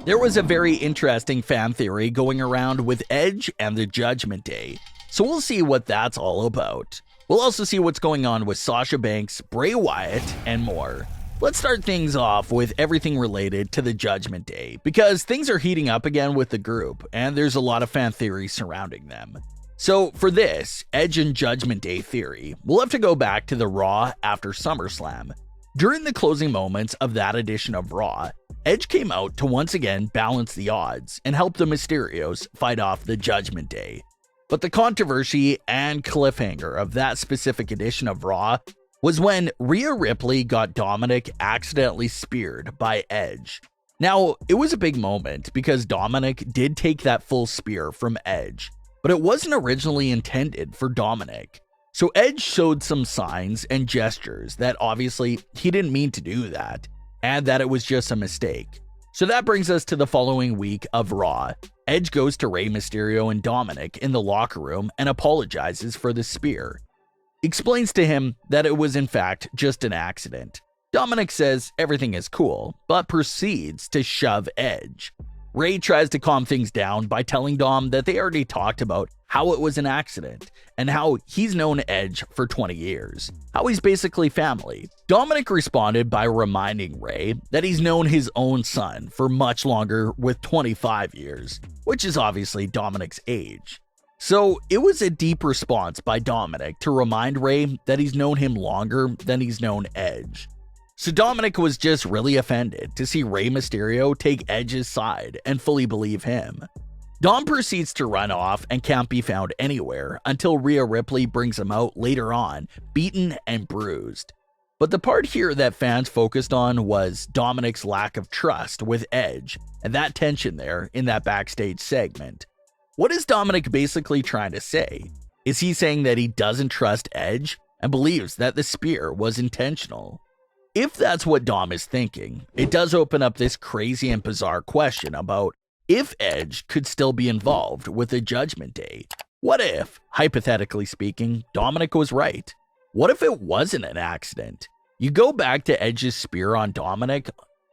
There was a very interesting fan theory going around with Edge and the Judgment Day, so we'll see what that's all about. We'll also see what's going on with Sasha Banks, Bray Wyatt, and more. Let's start things off with everything related to the Judgment Day, because things are heating up again with the group, and there's a lot of fan theories surrounding them. So for this, Edge and Judgment Day theory, we'll have to go back to the Raw after SummerSlam. During the closing moments of that edition of Raw, Edge came out to once again balance the odds and help the Mysterios fight off the Judgment Day. But the controversy and cliffhanger of that specific edition of Raw was when Rhea Ripley got Dominik accidentally speared by Edge. Now, it was a big moment because Dominik did take that full spear from Edge, but it wasn't originally intended for Dominik. So Edge showed some signs and gestures that obviously he didn't mean to do that, and that it was just a mistake. So that brings us to the following week of Raw. Edge goes to Rey Mysterio and Dominik in the locker room and apologizes for the spear. Explains to him that it was in fact just an accident. Dominik says everything is cool, but proceeds to shove Edge. Rey tries to calm things down by telling Dom that they already talked about how it was an accident and how he's known Edge for 20 years, how he's basically family. Dominik responded by reminding Rey that he's known his own son for much longer with 25 years, which is obviously Dominik's age. So it was a deep response by Dominik to remind Rey that he's known him longer than he's known Edge. So Dominik was just really offended to see Rey Mysterio take Edge's side and fully believe him. Dom proceeds to run off and can't be found anywhere until Rhea Ripley brings him out later on, beaten and bruised. But the part here that fans focused on was Dominik's lack of trust with Edge and that tension there in that backstage segment. What is Dominik basically trying to say? Is he saying that he doesn't trust Edge and believes that the spear was intentional? If that's what Dom is thinking, it does open up this crazy and bizarre question about if Edge could still be involved with the Judgment Day. What if, hypothetically speaking, Dominik was right? What if it wasn't an accident? You go back to Edge's spear on Dominik,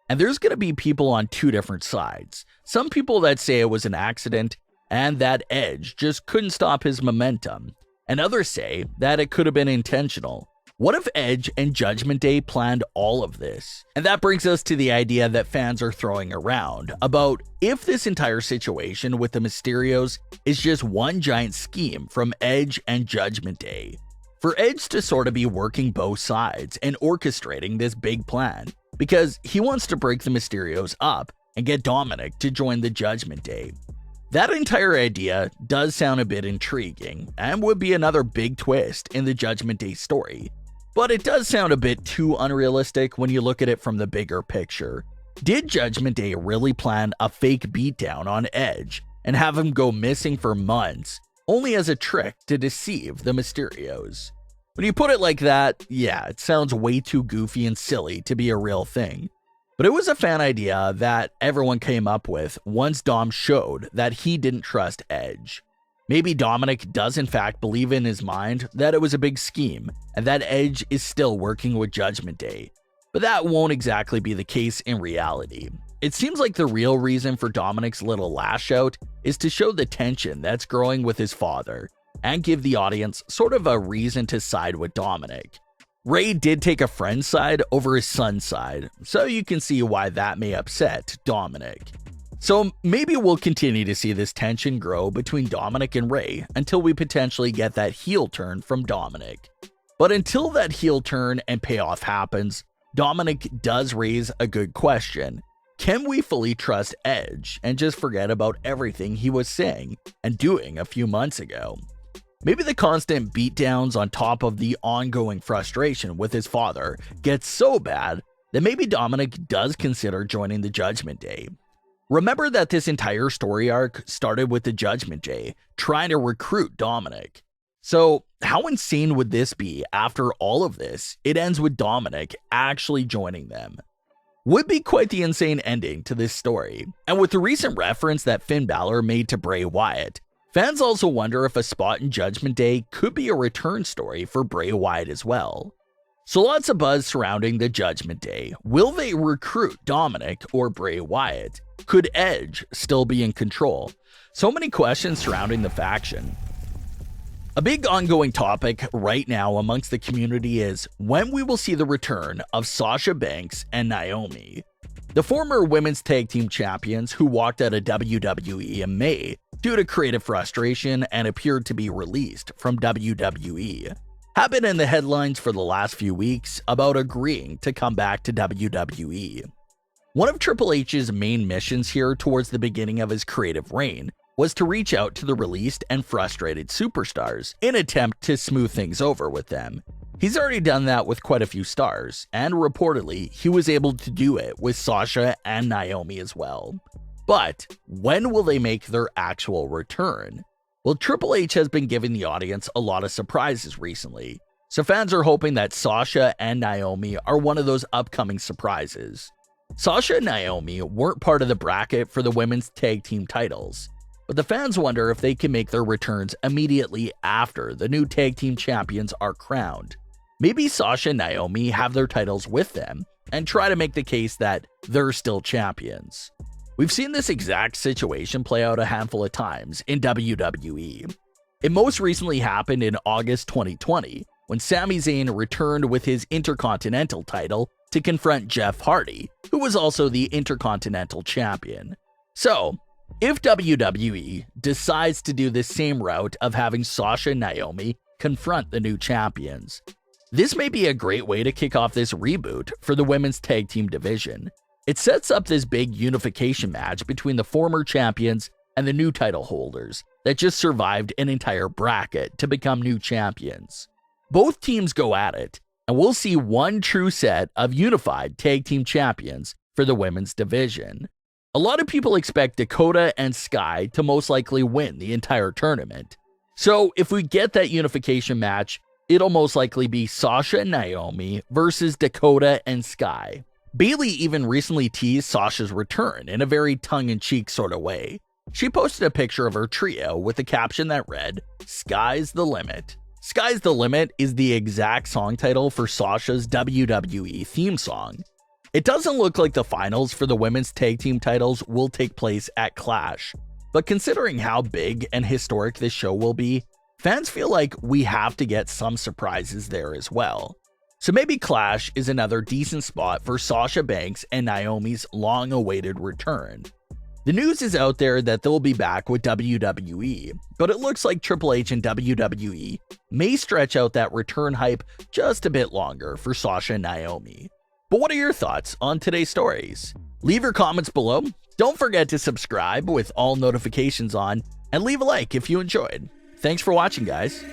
and there's going to be people on two different sides. Some people that say it was an accident and that Edge just couldn't stop his momentum, and others say that it could have been intentional. What if Edge and Judgment Day planned all of this? And that brings us to the idea that fans are throwing around about if this entire situation with the Mysterios is just one giant scheme from Edge and Judgment Day. For Edge to sort of be working both sides and orchestrating this big plan because he wants to break the Mysterios up and get Dominik to join the Judgment Day. That entire idea does sound a bit intriguing and would be another big twist in the Judgment Day story. But it does sound a bit too unrealistic when you look at it from the bigger picture. Did Judgment Day really plan a fake beatdown on Edge and have him go missing for months, only as a trick to deceive the Mysterios? When you put it like that, yeah, it sounds way too goofy and silly to be a real thing. But it was a fan idea that everyone came up with once Dom showed that he didn't trust Edge. Maybe Dominik does in fact believe in his mind that it was a big scheme and that Edge is still working with Judgment Day. But that won't exactly be the case in reality. It seems like the real reason for Dominik's little lash out is to show the tension that's growing with his father and give the audience sort of a reason to side with Dominik. Rey did take a friend's side over his son's side, so you can see why that may upset Dominik. So maybe we'll continue to see this tension grow between Dominik and Rey until we potentially get that heel turn from Dominik. But until that heel turn and payoff happens, Dominik does raise a good question. Can we fully trust Edge and just forget about everything he was saying and doing a few months ago? Maybe the constant beatdowns on top of the ongoing frustration with his father gets so bad that maybe Dominik does consider joining the Judgment Day. Remember that this entire story arc started with the Judgment Day trying to recruit Dominik. So how insane would this be after all of this, it ends with Dominik actually joining them? Would be quite the insane ending to this story. And with the recent reference that Finn Balor made to Bray Wyatt, Fans also wonder if a spot in Judgment Day could be a return story for Bray Wyatt as well. So lots of buzz surrounding the Judgment Day. Will they recruit Dominik or Bray Wyatt? Could Edge still be in control? So many questions surrounding the faction. A big ongoing topic right now amongst the community is when we will see the return of Sasha Banks and Naomi. The former women's tag team champions who walked out of WWE in May due to creative frustration and appeared to be released from WWE have been in the headlines for the last few weeks about agreeing to come back to WWE. One of Triple H's main missions here towards the beginning of his creative reign was to reach out to the released and frustrated superstars in an attempt to smooth things over with them. He's already done that with quite a few stars, and reportedly, he was able to do it with Sasha and Naomi as well. But when will they make their actual return? Well, Triple H has been giving the audience a lot of surprises recently, so fans are hoping that Sasha and Naomi are one of those upcoming surprises. Sasha and Naomi weren't part of the bracket for the women's tag team titles, but the fans wonder if they can make their returns immediately after the new tag team champions are crowned. Maybe Sasha and Naomi have their titles with them and try to make the case that they're still champions. We've seen this exact situation play out a handful of times in WWE. It most recently happened in August 2020 when Sami Zayn returned with his Intercontinental title to confront Jeff Hardy, who was also the Intercontinental Champion. So, if WWE decides to do the same route of having Sasha and Naomi confront the new champions, this may be a great way to kick off this reboot for the women's tag team division. It sets up this big unification match between the former champions and the new title holders that just survived an entire bracket to become new champions. Both teams go at it, and we'll see one true set of unified tag team champions for the women's division. A lot of people expect Dakota and Sky to most likely win the entire tournament. So if we get that unification match, it'll most likely be Sasha and Naomi versus Dakota and Sky. Bayley even recently teased Sasha's return in a very tongue-in-cheek sort of way. She posted a picture of her trio with a caption that read, "Sky's the limit." Sky's the Limit is the exact song title for Sasha's WWE theme song. It doesn't look like the finals for the women's tag team titles will take place at Clash, but considering how big and historic this show will be, fans feel like we have to get some surprises there as well. So maybe Clash is another decent spot for Sasha Banks and Naomi's long-awaited return. The news is out there that they'll be back with WWE, but it looks like Triple H and WWE may stretch out that return hype just a bit longer for Sasha and Naomi. But what are your thoughts on today's stories? Leave your comments below. Don't forget to subscribe with all notifications on, and leave a like if you enjoyed. Thanks for watching, guys.